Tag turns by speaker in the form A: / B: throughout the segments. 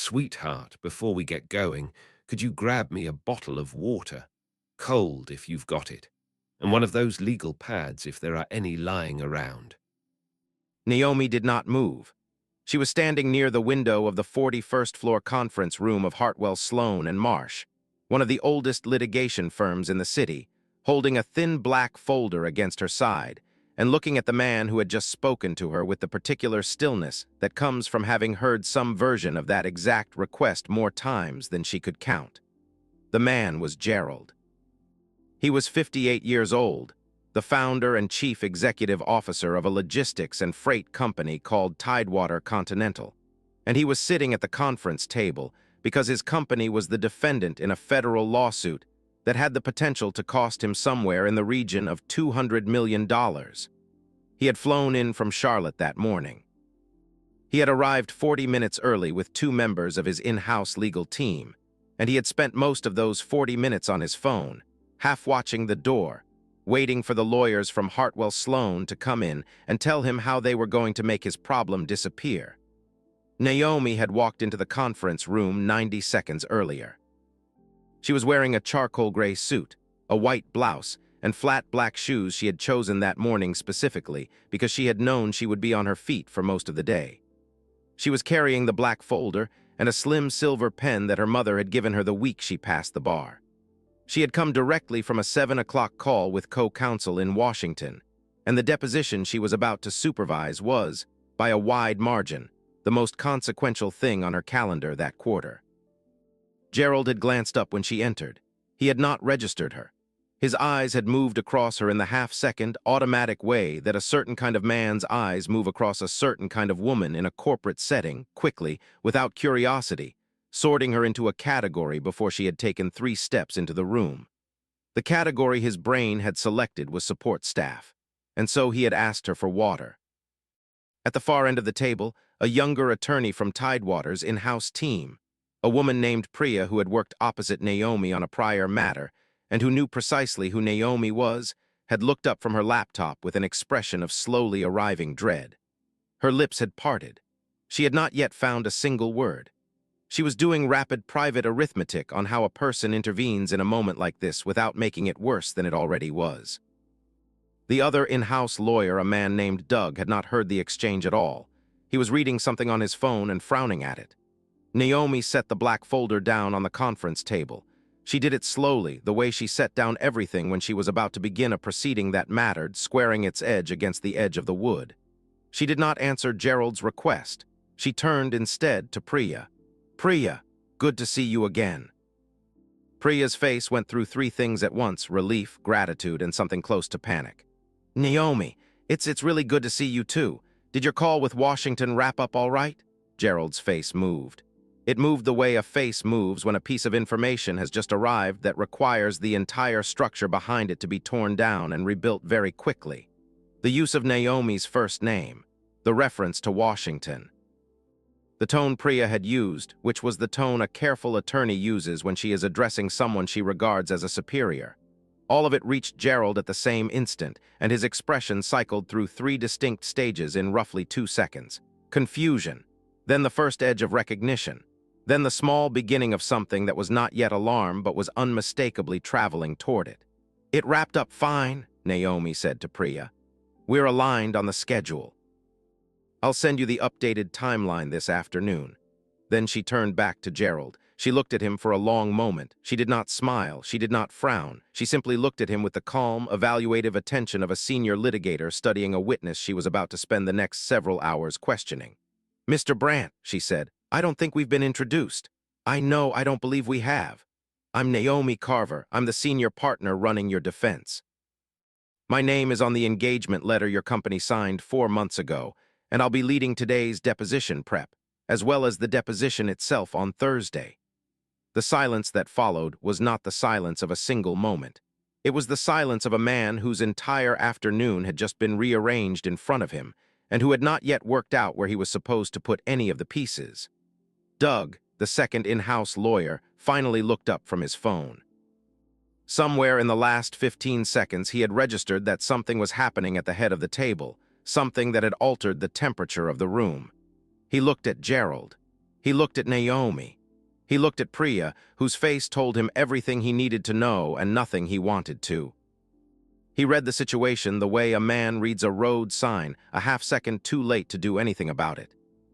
A: Sweetheart, before we get going, could you grab me a bottle of water? Cold, if you've got it. And one of those legal pads, if there are any lying around.
B: Naomi did not move. She was standing near the window of the 41st floor conference room of Hartwell Sloan and Marsh, one of the oldest litigation firms in the city, holding a thin black folder against her side and looking at the man who had just spoken to her with the particular stillness that comes from having heard some version of that exact request more times than she could count. The man was Gerald. He was 58 years old, the founder and chief executive officer of a logistics and freight company called Tidewater Continental, and he was sitting at the conference table because his company was the defendant in a federal lawsuit that had the potential to cost him somewhere in the region of $200 million. He had flown in from Charlotte that morning. He had arrived 40 minutes early with 2 members of his in-house legal team, and he had spent most of those 40 minutes on his phone, half watching the door, waiting for the lawyers from Hartwell Sloan to come in and tell him how they were going to make his problem disappear. Naomi had walked into the conference room 90 seconds earlier. She was wearing a charcoal gray suit, a white blouse, and flat black shoes she had chosen that morning specifically because she had known she would be on her feet for most of the day. She was carrying the black folder and a slim silver pen that her mother had given her the week she passed the bar. She had come directly from a 7 o'clock call with co-counsel in Washington, and the deposition she was about to supervise was, by a wide margin, the most consequential thing on her calendar that quarter. Gerald had glanced up when she entered. He had not registered her. His eyes had moved across her in the half-second, automatic way that a certain kind of man's eyes move across a certain kind of woman in a corporate setting, quickly, without curiosity, sorting her into a category before she had taken 3 steps into the room. The category his brain had selected was support staff, and so he had asked her for water. At the far end of the table, a younger attorney from Tidewater's in-house team, a woman named Priya who had worked opposite Naomi on a prior matter and who knew precisely who Naomi was, had looked up from her laptop with an expression of slowly arriving dread. Her lips had parted. She had not yet found a single word. She was doing rapid private arithmetic on how a person intervenes in a moment like this without making it worse than it already was. The other in-house lawyer, a man named Doug, had not heard the exchange at all. He was reading something on his phone and frowning at it. Naomi set the black folder down on the conference table. She did it slowly, the way she set down everything when she was about to begin a proceeding that mattered, squaring its edge against the edge of the wood. She did not answer Gerald's request. She turned instead to Priya. "Priya, good to see you again." Priya's face went through 3 things at once: relief, gratitude, and something close to panic. "Naomi, it's really good to see you too. Did your call with Washington wrap up all right?" Gerald's face moved. It moved the way a face moves when a piece of information has just arrived that requires the entire structure behind it to be torn down and rebuilt very quickly. The use of Naomi's first name, the reference to Washington. The tone Priya had used, which was the tone a careful attorney uses when she is addressing someone she regards as a superior. All of it reached Gerald at the same instant, and his expression cycled through 3 distinct stages in roughly 2 seconds. Confusion, then the first edge of recognition, then the small beginning of something that was not yet alarm but was unmistakably traveling toward it. "It wrapped up fine," Naomi said to Priya. "We're aligned on the schedule. I'll send you the updated timeline this afternoon." Then she turned back to Gerald. She looked at him for a long moment. She did not smile. She did not frown. She simply looked at him with the calm, evaluative attention of a senior litigator studying a witness she was about to spend the next several hours questioning. "Mr. Brandt," she said, "I don't think we've been introduced." I don't believe we have. I'm Naomi Carver. I'm the senior partner running your defense. My name is on the engagement letter your company signed 4 months ago, and I'll be leading today's deposition prep, as well as the deposition itself on Thursday." The silence that followed was not the silence of a single moment. It was the silence of a man whose entire afternoon had just been rearranged in front of him, and who had not yet worked out where he was supposed to put any of the pieces. Doug, the second in-house lawyer, finally looked up from his phone. Somewhere in the last 15 seconds he had registered that something was happening at the head of the table, something that had altered the temperature of the room. He looked at Gerald. He looked at Naomi. He looked at Priya, whose face told him everything he needed to know and nothing he wanted to. He read the situation the way a man reads a road sign, a half-second too late to do anything about it.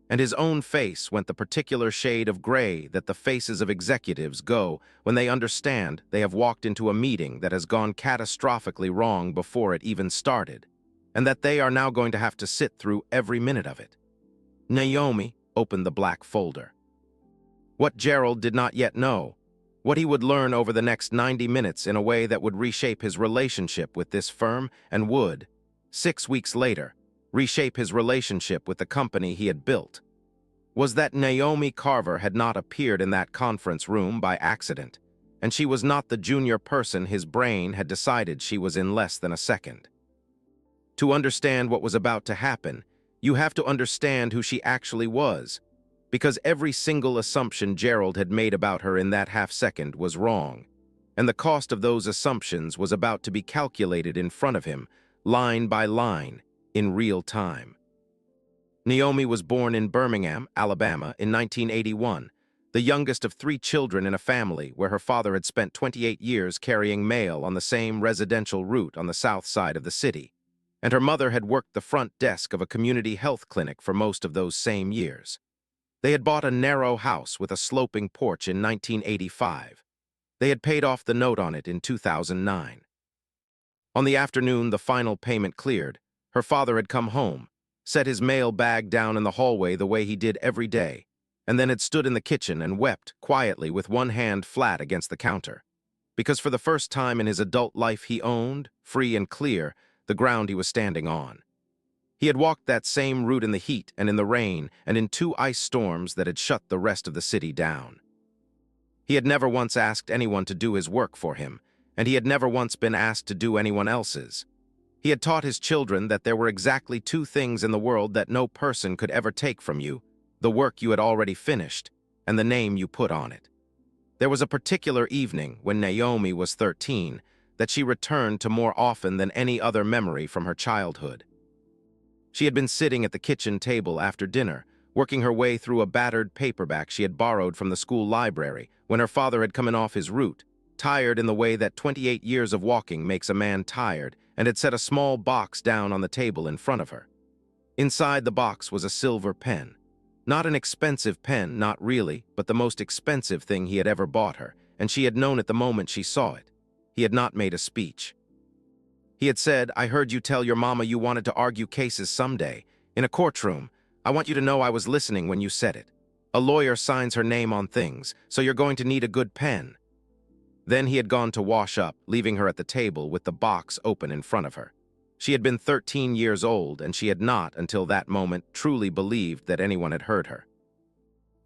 B: And his own face went the particular shade of gray that the faces of executives go when they understand they have walked into a meeting that has gone catastrophically wrong before it even started, and that they are now going to have to sit through every minute of it. Naomi opened the black folder. What Gerald did not yet know, what he would learn over the next 90 minutes in a way that would reshape his relationship with this firm and would, 6 weeks later, reshape his relationship with the company he had built, was that Naomi Carver had not appeared in that conference room by accident, and she was not the junior person his brain had decided she was in less than a second. To understand what was about to happen, you have to understand who she actually was, because every single assumption Gerald had made about her in that half-second was wrong, and the cost of those assumptions was about to be calculated in front of him, line by line, in real time. Naomi was born in Birmingham, Alabama, in 1981, the youngest of 3 children in a family where her father had spent 28 years carrying mail on the same residential route on the south side of the city, and her mother had worked the front desk of a community health clinic for most of those same years. They had bought a narrow house with a sloping porch in 1985. They had paid off the note on it in 2009. On the afternoon the final payment cleared, her father had come home, set his mail bag down in the hallway the way he did every day, and then had stood in the kitchen and wept quietly with one hand flat against the counter, because for the first time in his adult life he owned, free and clear, the ground he was standing on. He had walked that same route in the heat and in the rain and in 2 ice storms that had shut the rest of the city down. He had never once asked anyone to do his work for him, and he had never once been asked to do anyone else's. He had taught his children that there were exactly 2 things in the world that no person could ever take from you: the work you had already finished and the name you put on it. There was a particular evening when Naomi was 13 that she returned to more often than any other memory from her childhood. She had been sitting at the kitchen table after dinner, working her way through a battered paperback she had borrowed from the school library when her father had come in off his route, tired in the way that 28 years of walking makes a man tired, and had set a small box down on the table in front of her. Inside the box was a silver pen. Not an expensive pen, not really, but the most expensive thing he had ever bought her, and she had known it the moment she saw it. He had not made a speech. He had said, "I heard you tell your mama you wanted to argue cases someday. In a courtroom. I want you to know I was listening when you said it. A lawyer signs her name on things, so you're going to need a good pen." Then he had gone to wash up, leaving her at the table with the box open in front of her. She had been 13 years old, and she had not, until that moment, truly believed that anyone had heard her.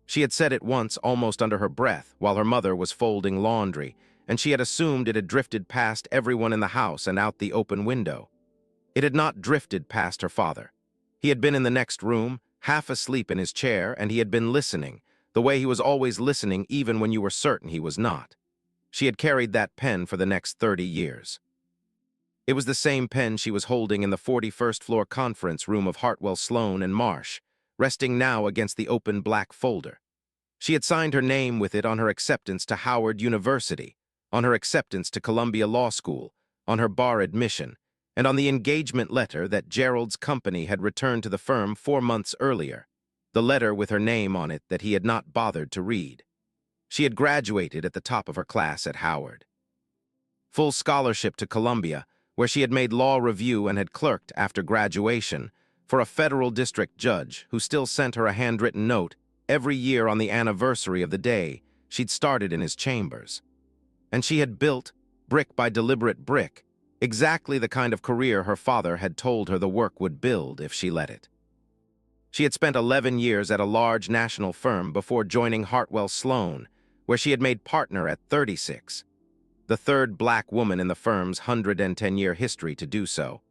B: She had said it once almost under her breath while her mother was folding laundry, and she had assumed it had drifted past everyone in the house and out the open window. It had not drifted past her father. He had been in the next room, half asleep in his chair, and he had been listening, the way he was always listening even when you were certain he was not. She had carried that pen for the next 30 years. It was the same pen she was holding in the 41st floor conference room of Hartwell Sloan and Marsh, resting now against the open black folder. She had signed her name with it on her acceptance to Howard University, on her acceptance to Columbia Law School, on her bar admission, and on the engagement letter that Gerald's company had returned to the firm 4 months earlier, the letter with her name on it that he had not bothered to read. She had graduated at the top of her class at Howard. Full scholarship to Columbia, where she had made law review and had clerked after graduation for a federal district judge who still sent her a handwritten note every year on the anniversary of the day she'd started in his chambers. And she had built, brick by deliberate brick, exactly the kind of career her father had told her the work would build if she let it. She had spent 11 years at a large national firm before joining Hartwell Sloan, where she had made partner at 36, the third black woman in the firm's 110-year history to do so,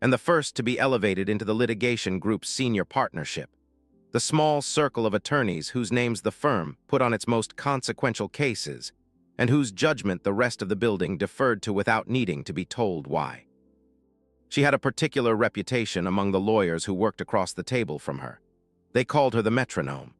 B: and the first to be elevated into the litigation group's senior partnership, the small circle of attorneys whose names the firm put on its most consequential cases, and whose judgment the rest of the building deferred to without needing to be told why. She had a particular reputation among the lawyers who worked across the table from her. They called her the metronome.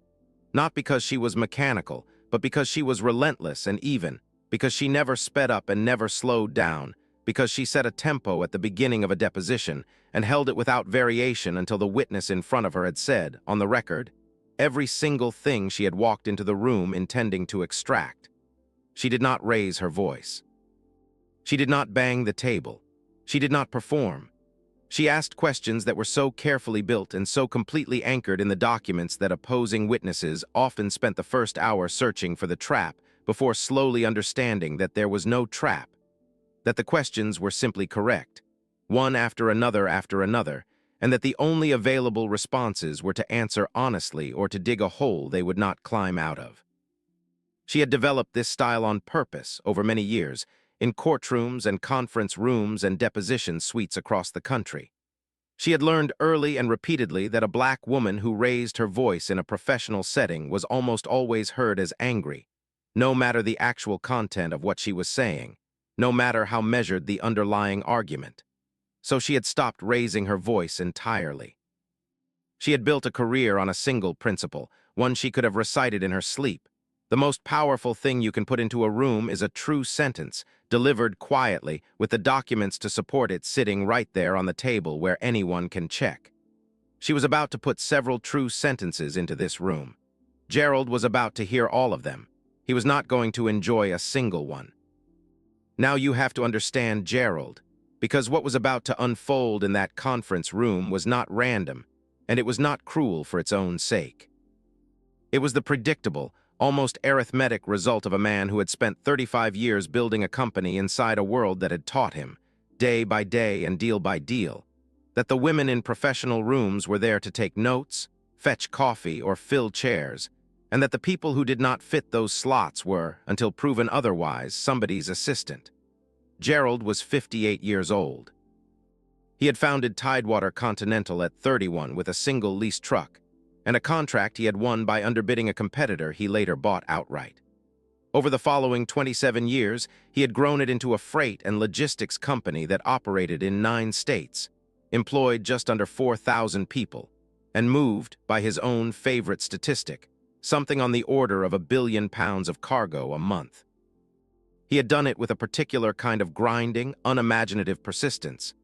B: Not because she was mechanical, but because she was relentless and even, because she never sped up and never slowed down, because she set a tempo at the beginning of a deposition and held it without variation until the witness in front of her had said, on the record, every single thing she had walked into the room intending to extract. She did not raise her voice. She did not bang the table. She did not perform. She asked questions that were so carefully built and so completely anchored in the documents that opposing witnesses often spent the first hour searching for the trap before slowly understanding that there was no trap, that the questions were simply correct, one after another, and that the only available responses were to answer honestly or to dig a hole they would not climb out of. She had developed this style on purpose over many years, in courtrooms and conference rooms and deposition suites across the country. She had learned early and repeatedly that a black woman who raised her voice in a professional setting was almost always heard as angry, no matter the actual content of what she was saying, no matter how measured the underlying argument. So she had stopped raising her voice entirely. She had built a career on a single principle, one she could have recited in her sleep. The most powerful thing you can put into a room is a true sentence, delivered quietly, with the documents to support it sitting right there on the table where anyone can check. She was about to put several true sentences into this room. Gerald was about to hear all of them. He was not going to enjoy a single one. Now you have to understand Gerald, because what was about to unfold in that conference room was not random, and it was not cruel for its own sake. It was the predictable, almost arithmetic result of a man who had spent 35 years building a company inside a world that had taught him, day by day and deal by deal, that the women in professional rooms were there to take notes, fetch coffee, or fill chairs, and that the people who did not fit those slots were, until proven otherwise, somebody's assistant. Gerald was 58 years old. He had founded Tidewater Continental at 31 with a single lease truck, and a contract he had won by underbidding a competitor he later bought outright. Over the following 27 years, he had grown it into a freight and logistics company that operated in 9 states, employed just under 4,000 people, and moved, by his own favorite statistic, something on the order of £1 billion of cargo a month. He had done it with a particular kind of grinding, unimaginative persistence,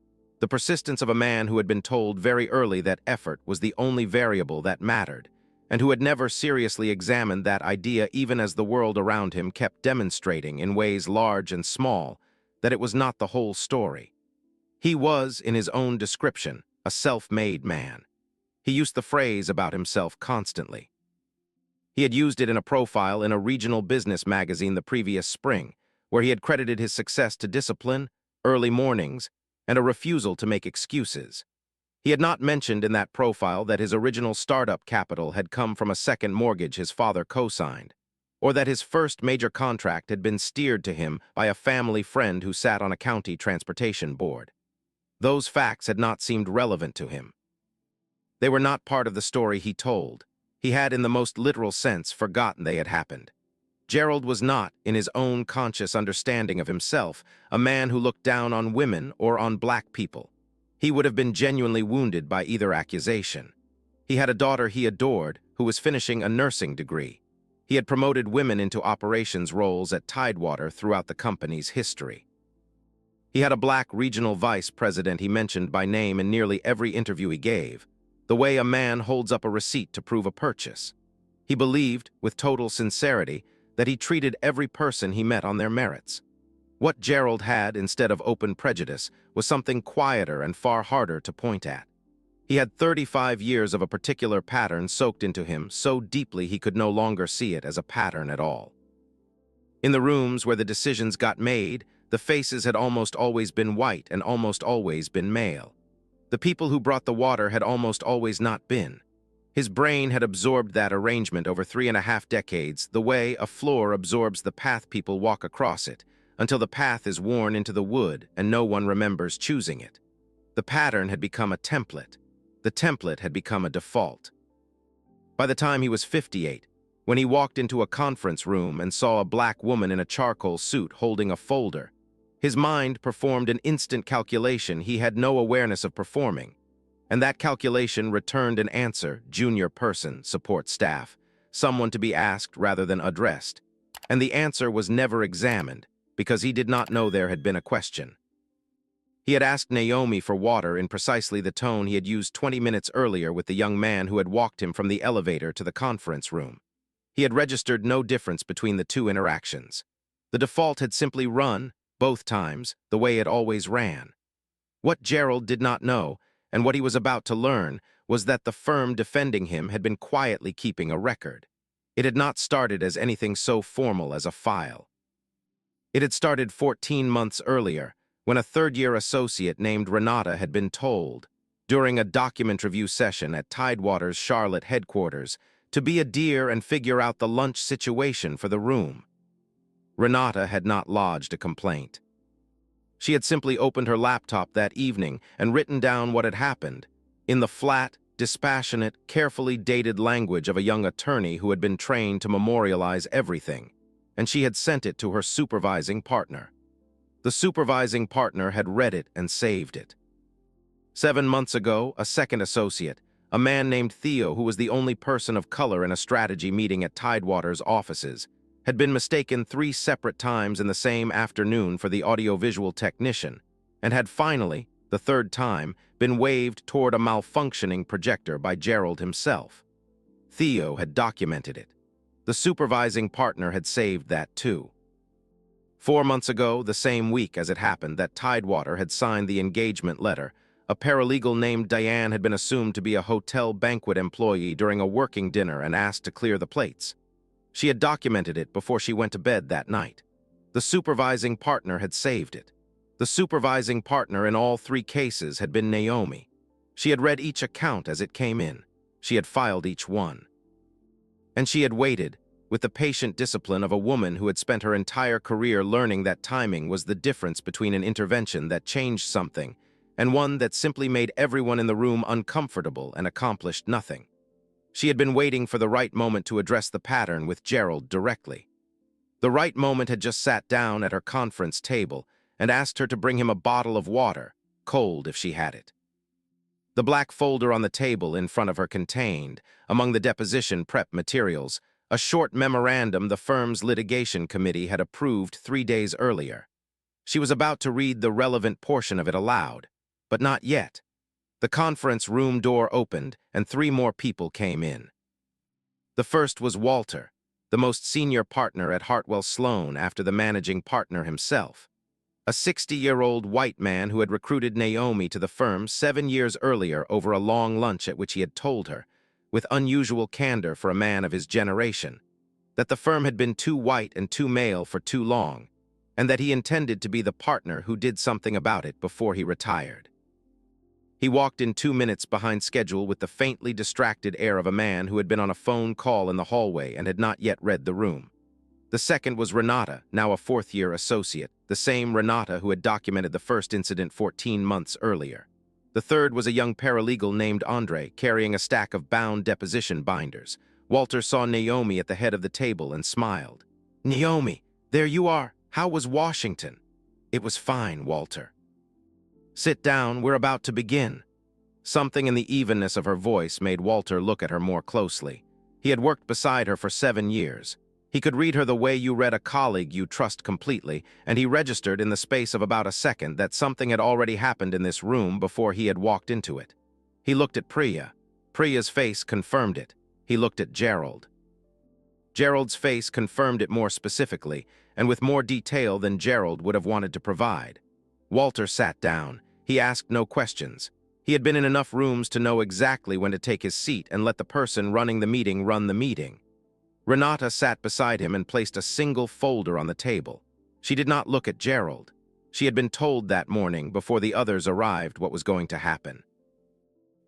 B: the persistence of a man who had been told very early that effort was the only variable that mattered, and who had never seriously examined that idea even as the world around him kept demonstrating in ways large and small that it was not the whole story. He was, in his own description, a self-made man. He used the phrase about himself constantly. He had used it in a profile in a regional business magazine the previous spring, where he had credited his success to discipline, early mornings, and a refusal to make excuses. He had not mentioned in that profile that his original startup capital had come from a second mortgage his father co-signed, or that his first major contract had been steered to him by a family friend who sat on a county transportation board. Those facts had not seemed relevant to him. They were not part of the story he told. He had, in the most literal sense, forgotten they had happened. Gerald was not, in his own conscious understanding of himself, a man who looked down on women or on black people. He would have been genuinely wounded by either accusation. He had a daughter he adored who was finishing a nursing degree. He had promoted women into operations roles at Tidewater throughout the company's history. He had a black regional vice president he mentioned by name in nearly every interview he gave, the way a man holds up a receipt to prove a purchase. He believed, with total sincerity, that he treated every person he met on their merits. What Gerald had, instead of open prejudice, was something quieter and far harder to point at. He had 35 years of a particular pattern soaked into him so deeply he could no longer see it as a pattern at all. In the rooms where the decisions got made, the faces had almost always been white and almost always been male. The people who brought the water had almost always not been. His brain had absorbed that arrangement over 3.5 decades, the way a floor absorbs the path people walk across it, until the path is worn into the wood and no one remembers choosing it. The pattern had become a template. The template had become a default. By the time he was 58, when he walked into a conference room and saw a black woman in a charcoal suit holding a folder, his mind performed an instant calculation he had no awareness of performing. And that calculation returned an answer, junior person, support staff, someone to be asked rather than addressed. And the answer was never examined, because he did not know there had been a question. He had asked Naomi for water in precisely the tone he had used 20 minutes earlier with the young man who had walked him from the elevator to the conference room. He had registered no difference between the two interactions. The default had simply run, both times, the way it always ran. What Gerald did not know, and what he was about to learn, was that the firm defending him had been quietly keeping a record. It had not started as anything so formal as a file. It had started 14 months earlier, when a third-year associate named Renata had been told, during a document review session at Tidewater's Charlotte headquarters, to be a dear and figure out the lunch situation for the room. Renata had not lodged a complaint. She had simply opened her laptop that evening and written down what had happened, in the flat, dispassionate, carefully dated language of a young attorney who had been trained to memorialize everything, and she had sent it to her supervising partner. The supervising partner had read it and saved it. 7 months ago, a second associate, a man named Theo, who was the only person of color in a strategy meeting at Tidewater's offices, had been mistaken 3 separate times in the same afternoon for the audiovisual technician, and had finally, the third time, been waved toward a malfunctioning projector by Gerald himself. Theo had documented it. The supervising partner had saved that too. 4 months ago, the same week as it happened that Tidewater had signed the engagement letter, a paralegal named Diane had been assumed to be a hotel banquet employee during a working dinner and asked to clear the plates. She had documented it before she went to bed that night. The supervising partner had saved it. The supervising partner in all 3 cases had been Naomi. She had read each account as it came in. She had filed each one. And she had waited, with the patient discipline of a woman who had spent her entire career learning that timing was the difference between an intervention that changed something and one that simply made everyone in the room uncomfortable and accomplished nothing. She had been waiting for the right moment to address the pattern with Gerald directly. The right moment had just sat down at her conference table and asked her to bring him a bottle of water, cold if she had it. The black folder on the table in front of her contained, among the deposition prep materials, a short memorandum the firm's litigation committee had approved 3 days earlier. She was about to read the relevant portion of it aloud, but not yet. The conference room door opened, and 3 more people came in. The first was Walter, the most senior partner at Hartwell Sloan after the managing partner himself. A 60-year-old white man who had recruited Naomi to the firm 7 years earlier over a long lunch at which he had told her, with unusual candor for a man of his generation, that the firm had been too white and too male for too long, and that he intended to be the partner who did something about it before he retired. He walked in 2 minutes behind schedule with the faintly distracted air of a man who had been on a phone call in the hallway and had not yet read the room. The second was Renata, now a 4th-year associate, the same Renata who had documented the first incident 14 months earlier. The third was a young paralegal named Andre, carrying a stack of bound deposition binders. Walter saw Naomi at the head of the table and smiled. "Naomi, there you are. How was Washington?" "It was fine, Walter." "Sit down, we're about to begin." Something in the evenness of her voice made Walter look at her more closely. He had worked beside her for 7 years. He could read her the way you read a colleague you trust completely, and he registered in the space of about a second that something had already happened in this room before he had walked into it. He looked at Priya. Priya's face confirmed it. He looked at Gerald. Gerald's face confirmed it more specifically, and with more detail than Gerald would have wanted to provide. Walter sat down. He asked no questions. He had been in enough rooms to know exactly when to take his seat and let the person running the meeting run the meeting. Renata sat beside him and placed a single folder on the table. She did not look at Gerald. She had been told that morning, before the others arrived, what was going to happen.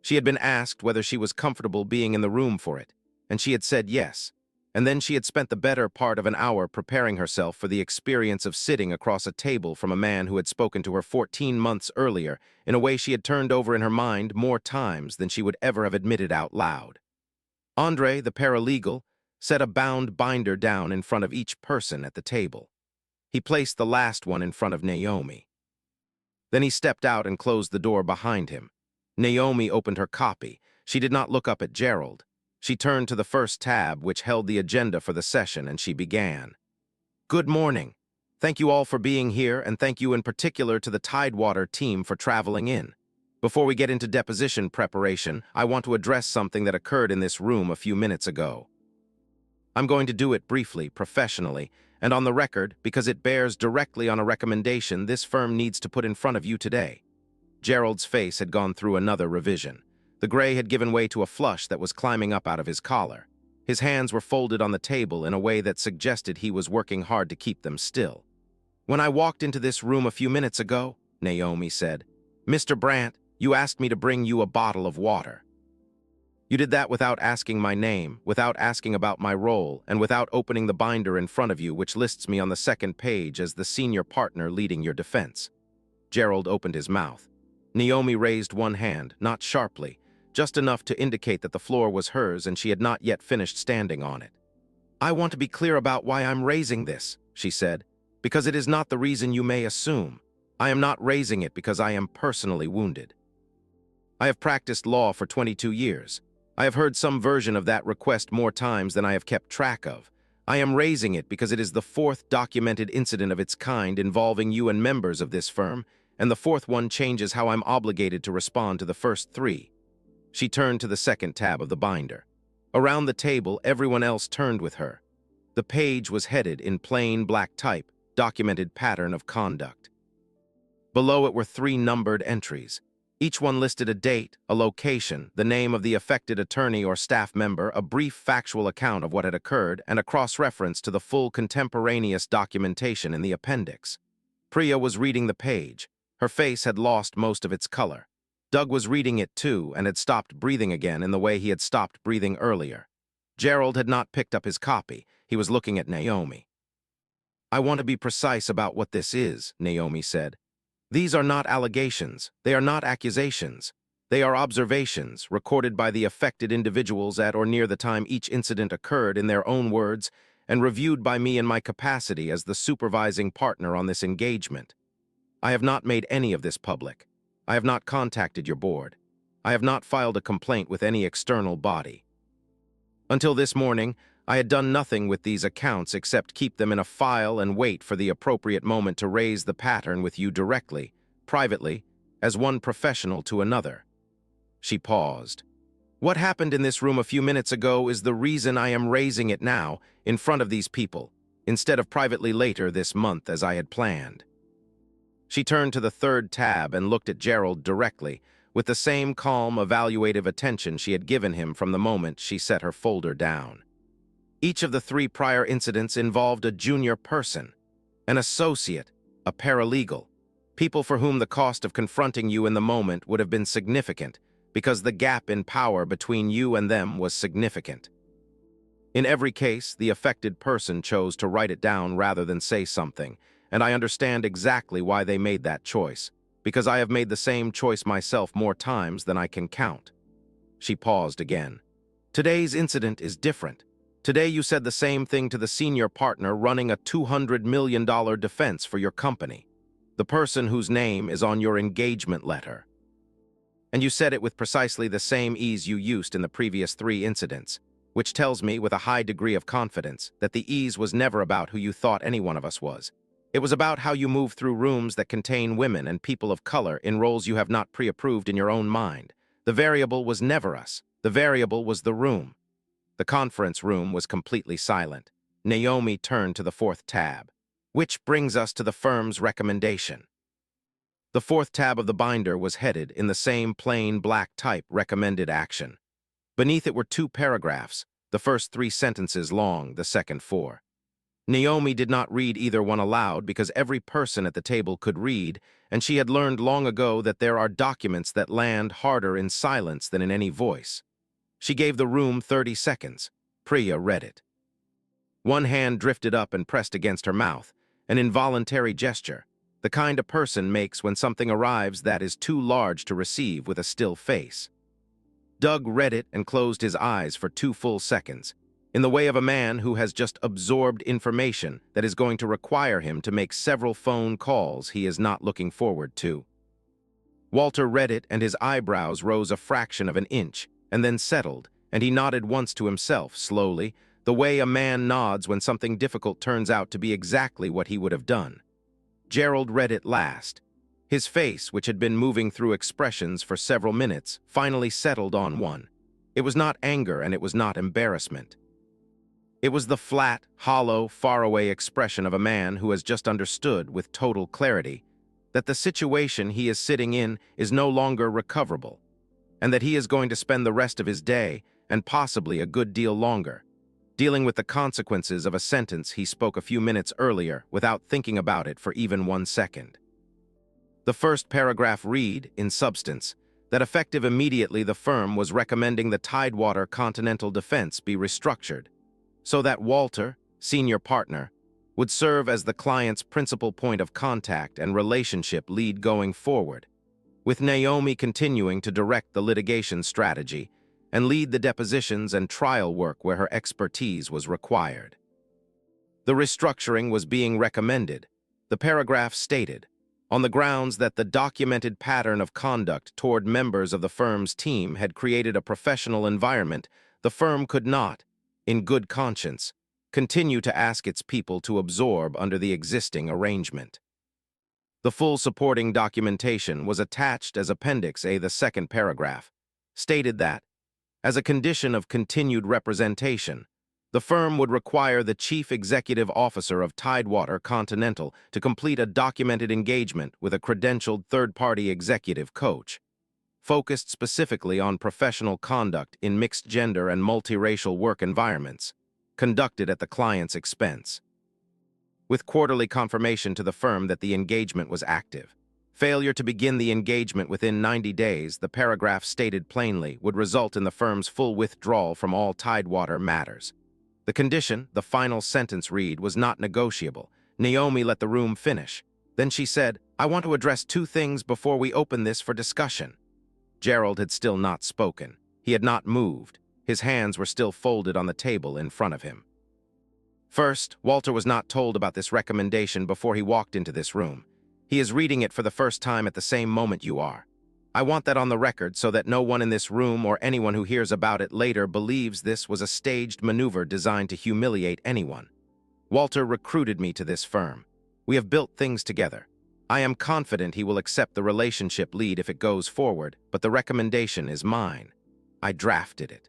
B: She had been asked whether she was comfortable being in the room for it, and she had said yes. And then she had spent the better part of an hour preparing herself for the experience of sitting across a table from a man who had spoken to her 14 months earlier in a way she had turned over in her mind more times than she would ever have admitted out loud. Andre, the paralegal, set a bound binder down in front of each person at the table. He placed the last one in front of Naomi. Then he stepped out and closed the door behind him. Naomi opened her copy. She did not look up at Gerald. She turned to the first tab, which held the agenda for the session, and she began. Good morning. Thank you all for being here, and thank you in particular to the Tidewater team for traveling in. Before we get into deposition preparation, I want to address something that occurred in this room a few minutes ago. I'm going to do it briefly, professionally, and on the record because it bears directly on a recommendation this firm needs to put in front of you today. Gerald's face had gone through another revision. The gray had given way to a flush that was climbing up out of his collar. His hands were folded on the table in a way that suggested he was working hard to keep them still. When I walked into this room a few minutes ago, Naomi said, Mr. Brandt, you asked me to bring you a bottle of water. You did that without asking my name, without asking about my role, and without opening the binder in front of you, which lists me on the second page as the senior partner leading your defense. Gerald opened his mouth. Naomi raised one hand, not sharply, just enough to indicate that the floor was hers and she had not yet finished standing on it. I want to be clear about why I'm raising this, she said, because it is not the reason you may assume. I am not raising it because I am personally wounded. I have practiced law for 22 years. I have heard some version of that request more times than I have kept track of. I am raising it because it is the fourth documented incident of its kind involving you and members of this firm, and the fourth one changes how I'm obligated to respond to the first three. She turned to the second tab of the binder. Around the table, everyone else turned with her. The page was headed in plain black type, documented pattern of conduct. Below it were 3 numbered entries. Each one listed a date, a location, the name of the affected attorney or staff member, a brief factual account of what had occurred, and a cross-reference to the full contemporaneous documentation in the appendix. Priya was reading the page. Her face had lost most of its color. Doug was reading it too and had stopped breathing again in the way he had stopped breathing earlier. Gerald had not picked up his copy. He was looking at Naomi. I want to be precise about what this is, Naomi said. These are not allegations. They are not accusations. They are observations recorded by the affected individuals at or near the time each incident occurred in their own words and reviewed by me in my capacity as the supervising partner on this engagement. I have not made any of this public. I have not contacted your board. I have not filed a complaint with any external body. Until this morning, I had done nothing with these accounts except keep them in a file and wait for the appropriate moment to raise the pattern with you directly, privately, as one professional to another. She paused. What happened in this room a few minutes ago is the reason I am raising it now, in front of these people, instead of privately later this month as I had planned. She turned to the third tab and looked at Gerald directly, with the same calm, evaluative attention she had given him from the moment she set her folder down. Each of the 3 prior incidents involved a junior person, an associate, a paralegal, people for whom the cost of confronting you in the moment would have been significant because the gap in power between you and them was significant. In every case, the affected person chose to write it down rather than say something, and I understand exactly why they made that choice, because I have made the same choice myself more times than I can count. She paused again. Today's incident is different. Today you said the same thing to the senior partner running a $200 million defense for your company, the person whose name is on your engagement letter. And you said it with precisely the same ease you used in the previous 3 incidents, which tells me with a high degree of confidence that the ease was never about who you thought any one of us was. It was about how you move through rooms that contain women and people of color in roles you have not pre-approved in your own mind. The variable was never us. The variable was the room. The conference room was completely silent. Naomi turned to the 4th tab. Which brings us to the firm's recommendation. The 4th tab of the binder was headed in the same plain black type recommended action. Beneath it were 2 paragraphs, the first 3 sentences long, the second 4. Naomi did not read either one aloud because every person at the table could read, and she had learned long ago that there are documents that land harder in silence than in any voice. She gave the room 30 seconds. Priya read it. One hand drifted up and pressed against her mouth, an involuntary gesture, the kind a person makes when something arrives that is too large to receive with a still face. Doug read it and closed his eyes for 2 full seconds, in the way of a man who has just absorbed information that is going to require him to make several phone calls he is not looking forward to. Walter read it and his eyebrows rose a fraction of an inch, and then settled, and he nodded once to himself, slowly, the way a man nods when something difficult turns out to be exactly what he would have done. Gerald read it last. His face, which had been moving through expressions for several minutes, finally settled on one. It was not anger and it was not embarrassment. It was the flat, hollow, faraway expression of a man who has just understood with total clarity that the situation he is sitting in is no longer recoverable, and that he is going to spend the rest of his day, and possibly a good deal longer, dealing with the consequences of a sentence he spoke a few minutes earlier without thinking about it for even 1 second. The first paragraph read, in substance, that effective immediately the firm was recommending the Tidewater Continental Defense be restructured, so that Walter, senior partner, would serve as the client's principal point of contact and relationship lead going forward, with Naomi continuing to direct the litigation strategy and lead the depositions and trial work where her expertise was required. The restructuring was being recommended, the paragraph stated, on the grounds that the documented pattern of conduct toward members of the firm's team had created a professional environment the firm could not, in good conscience, continue to ask its people to absorb under the existing arrangement. The full supporting documentation was attached as Appendix A. The second paragraph stated that, as a condition of continued representation, the firm would require the Chief Executive Officer of Tidewater Continental to complete a documented engagement with a credentialed third-party executive coach, focused specifically on professional conduct in mixed-gender and multiracial work environments, conducted at the client's expense. With quarterly confirmation to the firm that the engagement was active. Failure to begin the engagement within 90 days, the paragraph stated plainly, would result in the firm's full withdrawal from all Tidewater matters. The condition, the final sentence read, was not negotiable. Naomi let the room finish. Then she said, "I want to address 2 things before we open this for discussion." Gerald had still not spoken. He had not moved. His hands were still folded on the table in front of him. First, Walter was not told about this recommendation before he walked into this room. He is reading it for the first time at the same moment you are. I want that on the record so that no one in this room or anyone who hears about it later believes this was a staged maneuver designed to humiliate anyone. Walter recruited me to this firm. We have built things together. I am confident he will accept the relationship lead if it goes forward, but the recommendation is mine. I drafted it.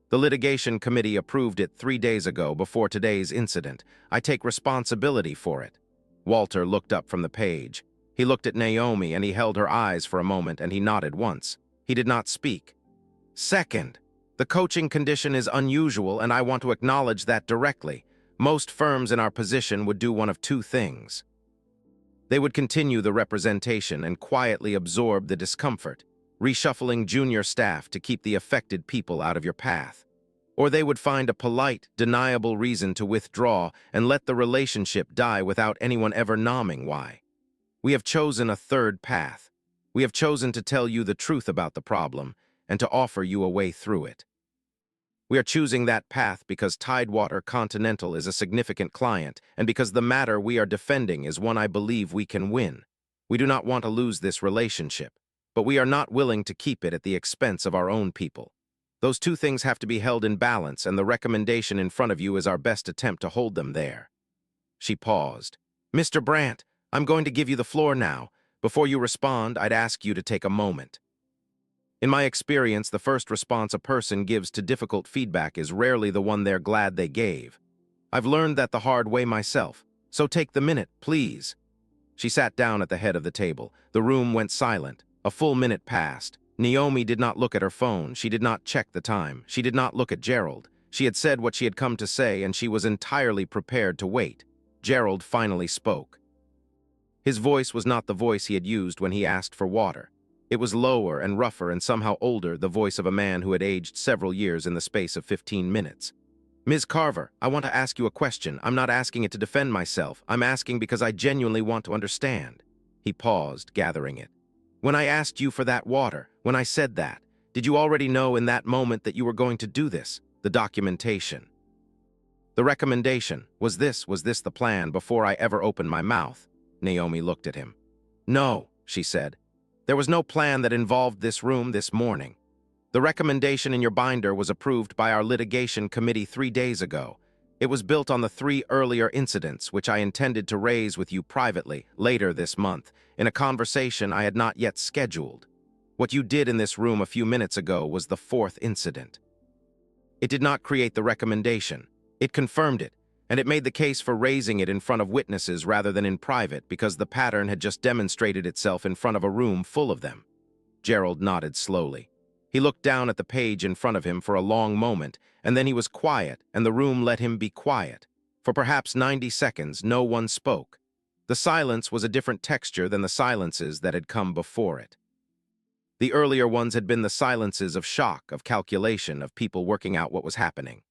B: The litigation committee approved it 3 days ago before today's incident. I take responsibility for it. Walter looked up from the page. He looked at Naomi and he held her eyes for a moment and he nodded once. He did not speak. Second, the coaching condition is unusual and I want to acknowledge that directly. Most firms in our position would do one of 2 things. They would continue the representation and quietly absorb the discomfort, reshuffling junior staff to keep the affected people out of your path. Or they would find a polite, deniable reason to withdraw and let the relationship die without anyone ever knowing why. We have chosen a third path. We have chosen to tell you the truth about the problem and to offer you a way through it. We are choosing that path because Tidewater Continental is a significant client and because the matter we are defending is one I believe we can win. We do not want to lose this relationship, but we are not willing to keep it at the expense of our own people. Those 2 things have to be held in balance, and the recommendation in front of you is our best attempt to hold them there. She paused. Mr. Brandt, I'm going to give you the floor now. Before you respond, I'd ask you to take a moment. In my experience, the first response a person gives to difficult feedback is rarely the one they're glad they gave. I've learned that the hard way myself, so take the minute, please. She sat down at the head of the table. The room went silent. A full minute passed. Naomi did not look at her phone. She did not check the time. She did not look at Gerald. She had said what she had come to say, and she was entirely prepared to wait. Gerald finally spoke. His voice was not the voice he had used when he asked for water. It was lower and rougher and somehow older, the voice of a man who had aged several years in the space of 15 minutes. Ms. Carver, I want to ask you a question. I'm not asking it to defend myself. I'm asking because I genuinely want to understand. He paused, gathering it. When I asked you for that water, when I said that, did you already know in that moment that you were going to do this, the documentation? The recommendation, was this the plan before I ever opened my mouth? Naomi looked at him. No, she said. There was no plan that involved this room this morning. The recommendation in your binder was approved by our litigation committee 3 days ago. It was built on the 3 earlier incidents, which I intended to raise with you privately later this month, in a conversation I had not yet scheduled. What you did in this room a few minutes ago was the 4th incident. It did not create the recommendation. It confirmed it, and it made the case for raising it in front of witnesses rather than in private because the pattern had just demonstrated itself in front of a room full of them. Gerald nodded slowly. He looked down at the page in front of him for a long moment, and then he was quiet, and the room let him be quiet. For perhaps 90 seconds, no one spoke. The silence was a different texture than the silences that had come before it. The earlier ones had been the silences of shock, of calculation, of people working out what was happening.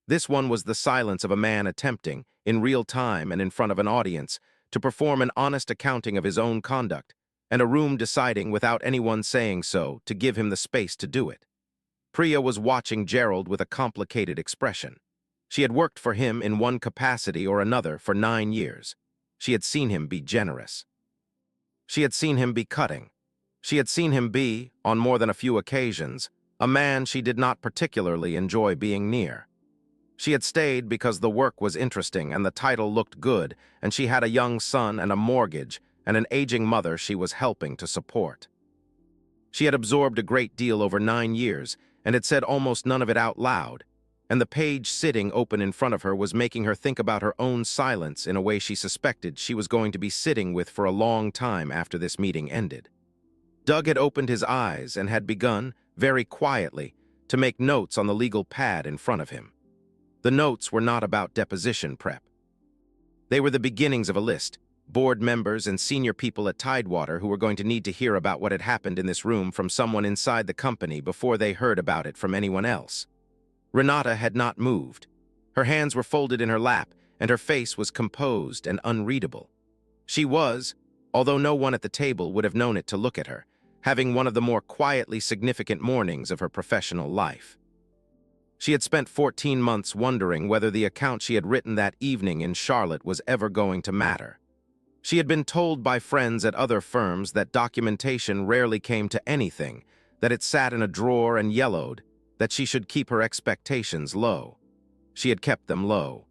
B: This one was the silence of a man attempting, in real time and in front of an audience, to perform an honest accounting of his own conduct, and a room deciding, without anyone saying so, to give him the space to do it. Priya was watching Gerald with a complicated expression. She had worked for him in one capacity or another for 9 years. She had seen him be generous. She had seen him be cutting. She had seen him be, on more than a few occasions, a man she did not particularly enjoy being near. She had stayed because the work was interesting and the title looked good, and she had a young son and a mortgage and an aging mother she was helping to support. She had absorbed a great deal over 9 years and had said almost none of it out loud, and the page sitting open in front of her was making her think about her own silence in a way she suspected she was going to be sitting with for a long time after this meeting ended. Doug had opened his eyes and had begun, very quietly, to make notes on the legal pad in front of him. The notes were not about deposition prep. They were the beginnings of a list, board members and senior people at Tidewater who were going to need to hear about what had happened in this room from someone inside the company before they heard about it from anyone else. Renata had not moved. Her hands were folded in her lap, and her face was composed and unreadable. She was, although no one at the table would have known it to look at her, having one of the more quietly significant mornings of her professional life. She had spent 14 months wondering whether the account she had written that evening in Charlotte was ever going to matter. She had been told by friends at other firms that documentation rarely came to anything, that it sat in a drawer and yellowed, that she should keep her expectations low. She had kept them low.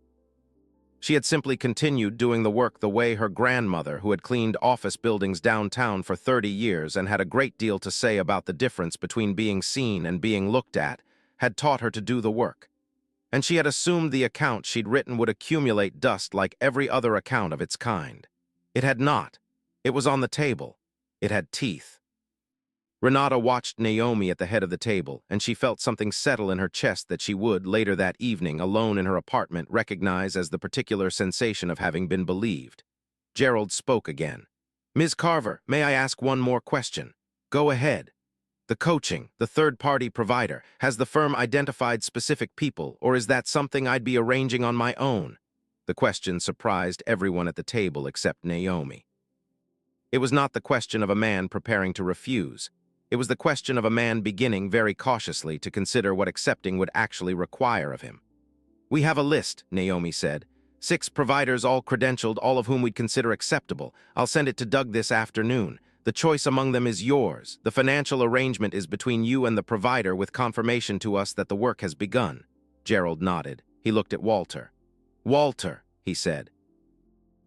B: She had simply continued doing the work the way her grandmother, who had cleaned office buildings downtown for 30 years and had a great deal to say about the difference between being seen and being looked at, had taught her to do the work. And she had assumed the account she'd written would accumulate dust like every other account of its kind. It had not. It was on the table. It had teeth. Renata watched Naomi at the head of the table, and she felt something settle in her chest that she would, later that evening, alone in her apartment, recognize as the particular sensation of having been believed. Gerald spoke again. "Ms. Carver, may I ask one more question?" "Go ahead." "The coaching, the third-party provider, has the firm identified specific people, or is that something I'd be arranging on my own?" The question surprised everyone at the table except Naomi. It was not the question of a man preparing to refuse. It was the question of a man beginning very cautiously to consider what accepting would actually require of him. "We have a list," Naomi said. 6 providers, all credentialed, all of whom we'd consider acceptable. I'll send it to Doug this afternoon. The choice among them is yours. The financial arrangement is between you and the provider with confirmation to us that the work has begun." Gerald nodded. He looked at Walter. "Walter," he said.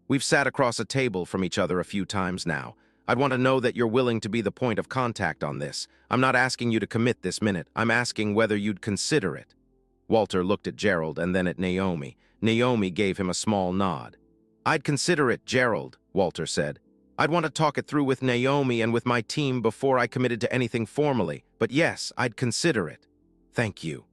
B: "We've sat across a table from each other a few times now. I'd want to know that you're willing to be the point of contact on this. I'm not asking you to commit this minute. I'm asking whether you'd consider it." Walter looked at Gerald and then at Naomi. Naomi gave him a small nod. "I'd consider it, Gerald," Walter said. "I'd want to talk it through with Naomi and with my team before I committed to anything formally. But yes, I'd consider it. Thank you."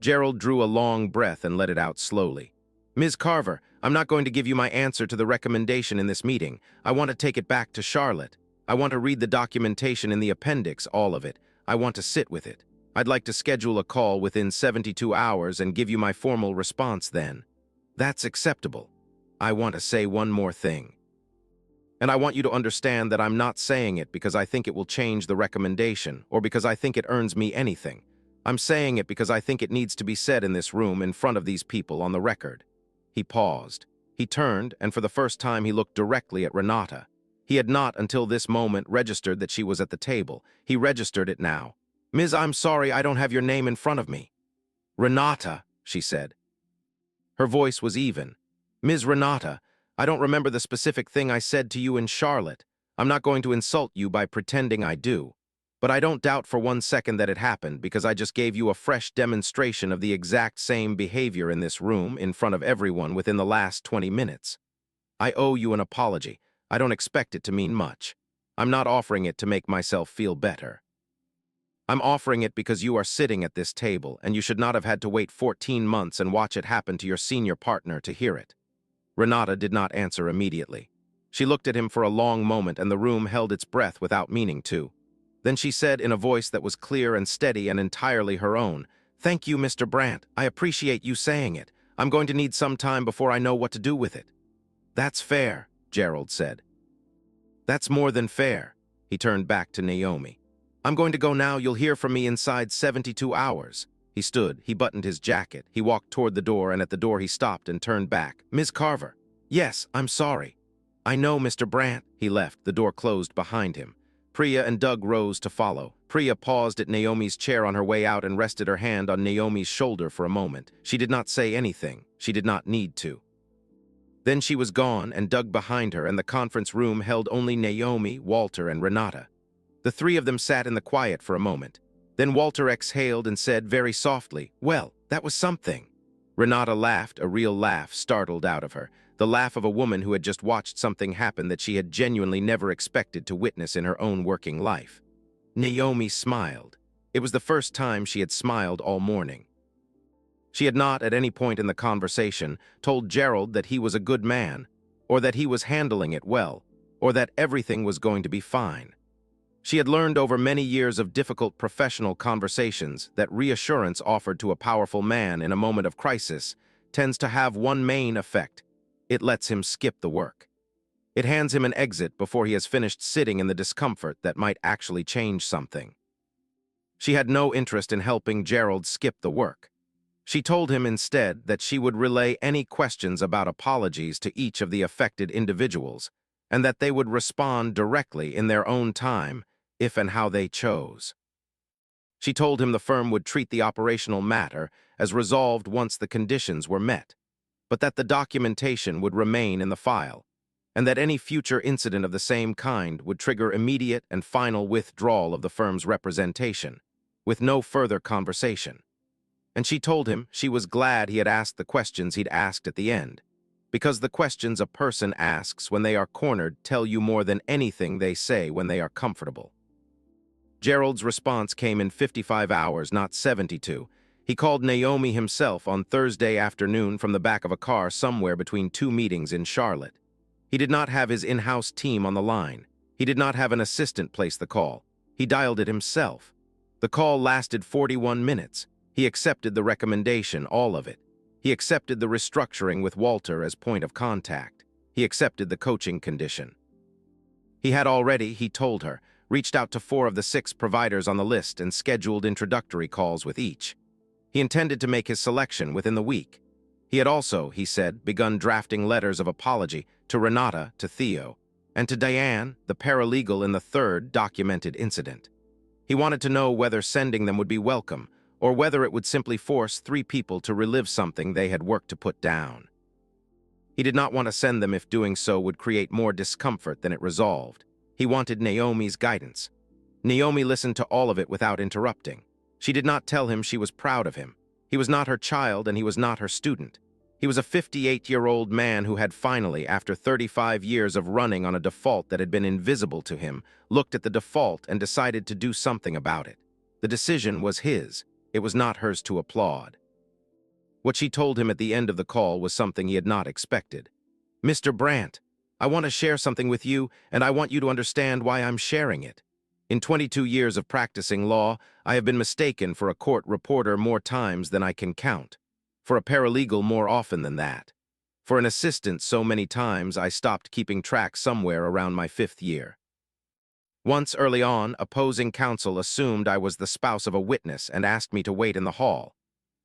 B: Gerald drew a long breath and let it out slowly. "Ms. Carver, I'm not going to give you my answer to the recommendation in this meeting. I want to take it back to Charlotte. I want to read the documentation in the appendix, all of it. I want to sit with it. I'd like to schedule a call within 72 hours and give you my formal response then. That's acceptable. I want to say one more thing. And I want you to understand that I'm not saying it because I think it will change the recommendation or because I think it earns me anything. I'm saying it because I think it needs to be said in this room in front of these people on the record." He paused. He turned, and for the first time he looked directly at Renata. He had not, until this moment, registered that she was at the table. He registered it now. Ms. I'm sorry I don't have your name in front of me. Renata, she said. Her voice was even. Ms. Renata, I don't remember the specific thing I said to you in Charlotte. I'm not going to insult you by pretending I do. But I don't doubt for 1 second that it happened because I just gave you a fresh demonstration of the exact same behavior in this room in front of everyone within the last 20 minutes. I owe you an apology. I don't expect it to mean much. I'm not offering it to make myself feel better. I'm offering it because you are sitting at this table and you should not have had to wait 14 months and watch it happen to your senior partner to hear it. Renata did not answer immediately. She looked at him for a long moment and the room held its breath without meaning to. Then she said in a voice that was clear and steady and entirely her own, "Thank you, Mr. Brandt. I appreciate you saying it. I'm going to need some time before I know what to do with it." "That's fair," Gerald said. "That's more than fair." He turned back to Naomi. "I'm going to go now. You'll hear from me inside 72 hours. He stood, he buttoned his jacket, he walked toward the door, and at the door he stopped and turned back. "Ms. Carver." "Yes, I'm sorry." "I know, Mr. Brandt." He left, the door closed behind him. Priya and Doug rose to follow. Priya paused at Naomi's chair on her way out and rested her hand on Naomi's shoulder for a moment. She did not say anything. She did not need to. Then she was gone and Doug behind her, and the conference room held only Naomi, Walter, and Renata. The three of them sat in the quiet for a moment. Then Walter exhaled and said very softly, "Well, that was something." Renata laughed, a real laugh startled out of her, the laugh of a woman who had just watched something happen that she had genuinely never expected to witness in her own working life. Naomi smiled. It was the first time she had smiled all morning. She had not, at any point in the conversation, told Gerald that he was a good man, or that he was handling it well, or that everything was going to be fine. She had learned over many years of difficult professional conversations that reassurance offered to a powerful man in a moment of crisis tends to have one main effect. It lets him skip the work. It hands him an exit before he has finished sitting in the discomfort that might actually change something. She had no interest in helping Gerald skip the work. She told him instead that she would relay any questions about apologies to each of the affected individuals, and that they would respond directly in their own time, if and how they chose. She told him the firm would treat the operational matter as resolved once the conditions were met, but that the documentation would remain in the file, and that any future incident of the same kind would trigger immediate and final withdrawal of the firm's representation, with no further conversation. And she told him she was glad he had asked the questions he'd asked at the end, because the questions a person asks when they are cornered tell you more than anything they say when they are comfortable. Gerald's response came in 55 hours, not 72. He called Naomi himself on Thursday afternoon from the back of a car somewhere between two meetings in Charlotte. He did not have his in-house team on the line. He did not have an assistant place the call. He dialed it himself. The call lasted 41 minutes. He accepted the recommendation, all of it. He accepted the restructuring with Walter as point of contact. He accepted the coaching condition. He had already, he told her, reached out to 4 of the 6 providers on the list and scheduled introductory calls with each. He intended to make his selection within the week. He had also, he said, begun drafting letters of apology to Renata, to Theo, and to Diane, the paralegal in the 3rd documented incident. He wanted to know whether sending them would be welcome, or whether it would simply force 3 people to relive something they had worked to put down. He did not want to send them if doing so would create more discomfort than it resolved. He wanted Naomi's guidance. Naomi listened to all of it without interrupting. She did not tell him she was proud of him. He was not her child and he was not her student. He was a 58-year-old man who had finally, after 35 years of running on a default that had been invisible to him, looked at the default and decided to do something about it. The decision was his. It was not hers to applaud. What she told him at the end of the call was something he had not expected. "Mr. Brandt, I want to share something with you, and I want you to understand why I'm sharing it. In 22 years of practicing law, I have been mistaken for a court reporter more times than I can count, for a paralegal more often than that, for an assistant so many times I stopped keeping track somewhere around my 5th year. Once early on, opposing counsel assumed I was the spouse of a witness and asked me to wait in the hall.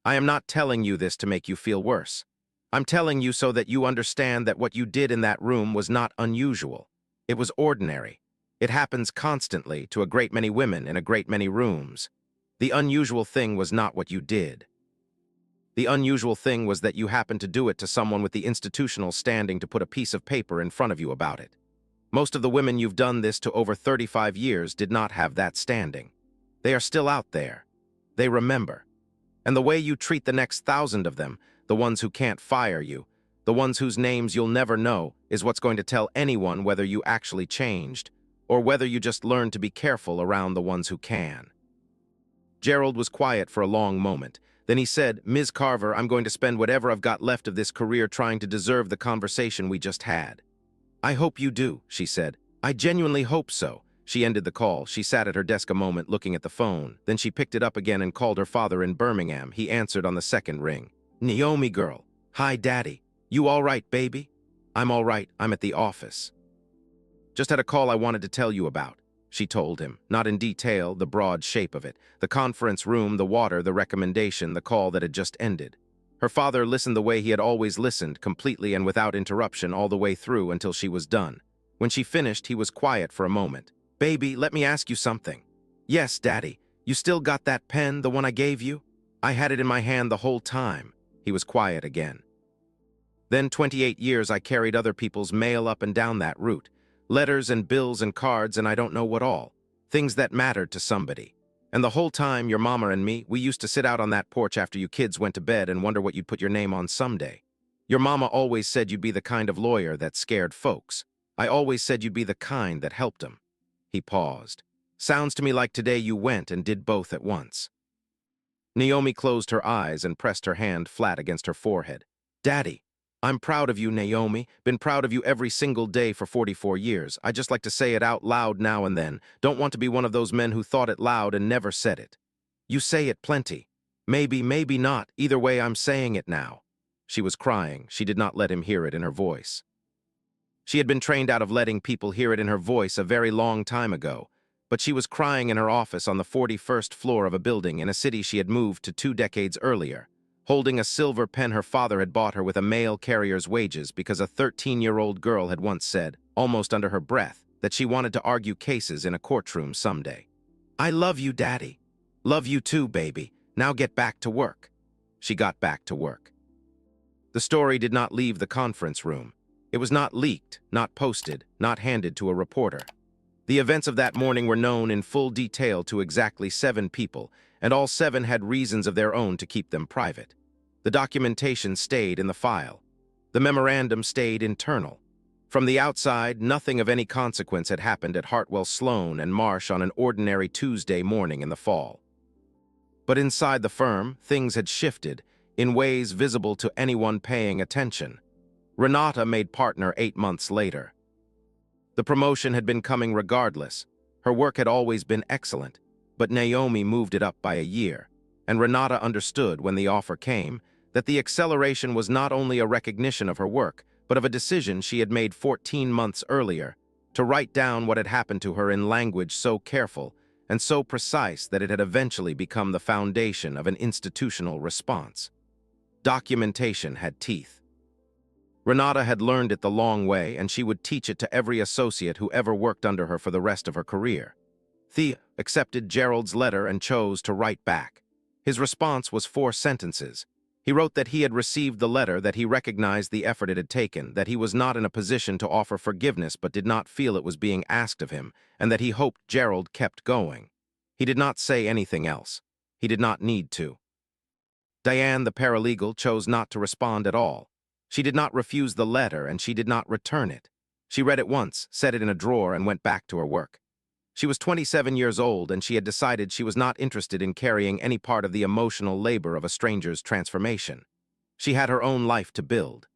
B: I am not telling you this to make you feel worse. I'm telling you so that you understand that what you did in that room was not unusual. It was ordinary. It happens constantly to a great many women in a great many rooms. The unusual thing was not what you did. The unusual thing was that you happened to do it to someone with the institutional standing to put a piece of paper in front of you about it. Most of the women you've done this to over 35 years did not have that standing. They are still out there. They remember. And the way you treat the next 1,000 of them, the ones who can't fire you, the ones whose names you'll never know, is what's going to tell anyone whether you actually changed, or whether you just learned to be careful around the ones who can. Gerald was quiet for a long moment. Then he said, "Ms. Carver, I'm going to spend whatever I've got left of this career trying to deserve the conversation we just had." "I hope you do," she said. "I genuinely hope so." She ended the call. She sat at her desk a moment looking at the phone. Then she picked it up again and called her father in Birmingham. He answered on the second ring. "Naomi girl. Hi, Daddy. You all right, baby?" "I'm all right. I'm at the office." "Just had a call I wanted to tell you about," she told him, not in detail, the broad shape of it, the conference room, the water, the recommendation, the call that had just ended. Her father listened the way he had always listened, completely and without interruption all the way through until she was done. When she finished, he was quiet for a moment. "Baby, let me ask you something." "Yes, Daddy. You still got that pen, the one I gave you?" "I had it in my hand the whole time." He was quiet again. "Then 28 years I carried other people's mail up and down that route. Letters and bills and cards and I don't know what all. Things that mattered to somebody. And the whole time, your mama and me, we used to sit out on that porch after you kids went to bed and wonder what you'd put your name on someday. Your mama always said you'd be the kind of lawyer that scared folks. I always said you'd be the kind that helped them." He paused. "Sounds to me like today you went and did both at once." Naomi closed her eyes and pressed her hand flat against her forehead. "Daddy, I'm proud of you, Naomi. Been proud of you every single day for 44 years. I just like to say it out loud now and then. Don't want to be one of those men who thought it loud and never said it. You say it plenty. Maybe, maybe not. Either way, I'm saying it now." She was crying. She did not let him hear it in her voice. She had been trained out of letting people hear it in her voice a very long time ago, but she was crying in her office on the 41st floor of a building in a city she had moved to 2 decades earlier, holding a silver pen her father had bought her with a mail carrier's wages because a 13-year-old girl had once said, almost under her breath, that she wanted to argue cases in a courtroom someday. "I love you, Daddy." "Love you too, baby. Now get back to work." She got back to work. The story did not leave the conference room. It was not leaked, not posted, not handed to a reporter. The events of that morning were known in full detail to exactly 7 people, and all 7 had reasons of their own to keep them private. The documentation stayed in the file. The memorandum stayed internal. From the outside, nothing of any consequence had happened at Hartwell Sloan and Marsh on an ordinary Tuesday morning in the fall. But inside the firm, things had shifted in ways visible to anyone paying attention. Renata made partner 8 months later. The promotion had been coming regardless. Her work had always been excellent, but Naomi moved it up by a year, and Renata understood when the offer came that the acceleration was not only a recognition of her work, but of a decision she had made 14 months earlier to write down what had happened to her in language so careful and so precise that it had eventually become the foundation of an institutional response. Documentation had teeth. Renata had learned it the long way, and she would teach it to every associate who ever worked under her for the rest of her career. Thea accepted Gerald's letter and chose to write back. His response was 4 sentences. He wrote that he had received the letter, that he recognized the effort it had taken, that he was not in a position to offer forgiveness but did not feel it was being asked of him, and that he hoped Gerald kept going. He did not say anything else. He did not need to. Diane, the paralegal, chose not to respond at all. She did not refuse the letter, and she did not return it. She read it once, set it in a drawer, and went back to her work. She was 27 years old, and she had decided she was not interested in carrying any part of the emotional labor of a stranger's transformation. She had her own life to build.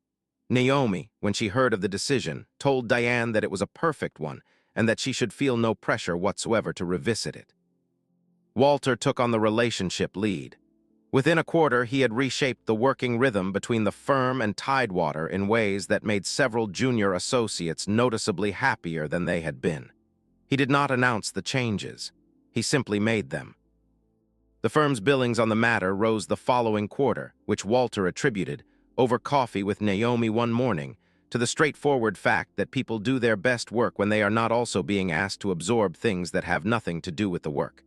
B: Naomi, when she heard of the decision, told Diane that it was a perfect one, and that she should feel no pressure whatsoever to revisit it. Walter took on the relationship lead. Within a quarter, he had reshaped the working rhythm between the firm and Tidewater in ways that made several junior associates noticeably happier than they had been. He did not announce the changes. He simply made them. The firm's billings on the matter rose the following quarter, which Walter attributed, over coffee with Naomi one morning, to the straightforward fact that people do their best work when they are not also being asked to absorb things that have nothing to do with the work.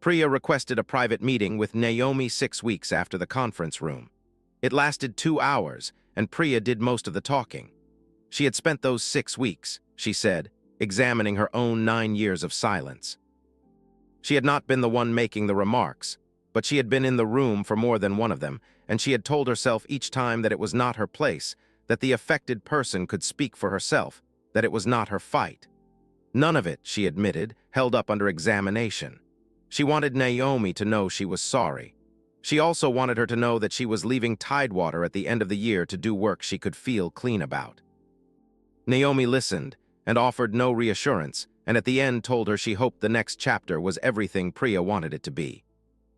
B: Priya requested a private meeting with Naomi 6 weeks after the conference room. It lasted 2 hours, and Priya did most of the talking. She had spent those 6 weeks, she said, examining her own 9 years of silence. She had not been the one making the remarks, but she had been in the room for more than one of them, and she had told herself each time that it was not her place, that the affected person could speak for herself, that it was not her fight. None of it, she admitted, held up under examination. She wanted Naomi to know she was sorry. She also wanted her to know that she was leaving Tidewater at the end of the year to do work she could feel clean about. Naomi listened and offered no reassurance, and at the end told her she hoped the next chapter was everything Priya wanted it to be.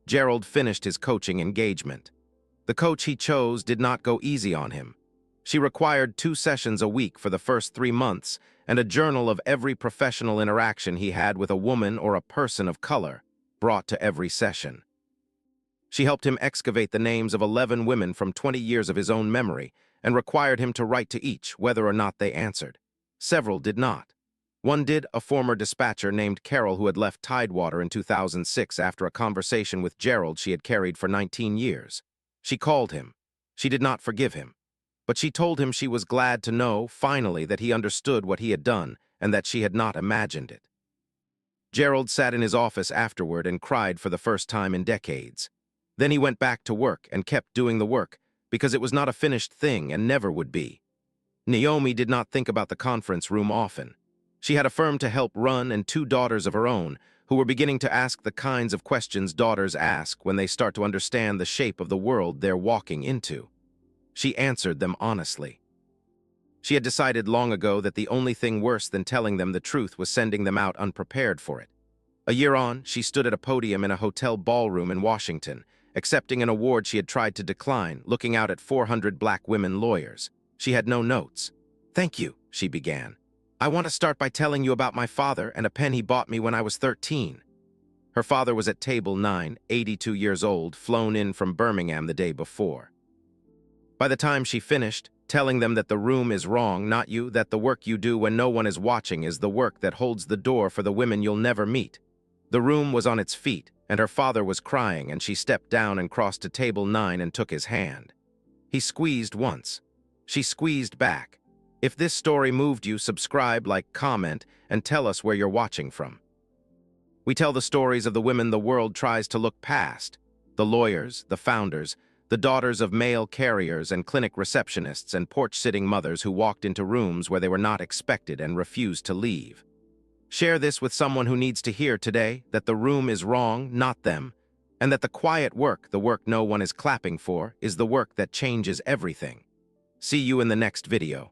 B: Gerald finished his coaching engagement. The coach he chose did not go easy on him. She required 2 sessions a week for the first 3 months and a journal of every professional interaction he had with a woman or a person of color, brought to every session. She helped him excavate the names of 11 women from 20 years of his own memory and required him to write to each whether or not they answered. Several did not. One did, a former dispatcher named Carol who had left Tidewater in 2006 after a conversation with Gerald she had carried for 19 years. She called him. She did not forgive him. But she told him she was glad to know, finally, that he understood what he had done and that she had not imagined it. Gerald sat in his office afterward and cried for the first time in decades. Then he went back to work and kept doing the work because it was not a finished thing and never would be. Naomi did not think about the conference room often. She had a firm to help run and 2 daughters of her own who were beginning to ask the kinds of questions daughters ask when they start to understand the shape of the world they're walking into. She answered them honestly. She had decided long ago that the only thing worse than telling them the truth was sending them out unprepared for it. A year on, she stood at a podium in a hotel ballroom in Washington, accepting an award she had tried to decline, looking out at 400 black women lawyers. She had no notes. "Thank you," she began. "I want to start by telling you about my father and a pen he bought me when I was 13. Her father was at table 9, 82 years old, flown in from Birmingham the day before. By the time she finished, telling them that the room is wrong, not you, that the work you do when no one is watching is the work that holds the door for the women you'll never meet. The room was on its feet, and her father was crying, and she stepped down and crossed to table 9 and took his hand. He squeezed once. She squeezed back. If this story moved you, subscribe, like, comment, and tell us where you're watching from. We tell the stories of the women the world tries to look past, the lawyers, the founders, the daughters of mail carriers and clinic receptionists and porch-sitting mothers who walked into rooms where they were not expected and refused to leave. Share this with someone who needs to hear today that the room is wrong, not them, and that the quiet work, the work no one is clapping for, is the work that changes everything. See you in the next video.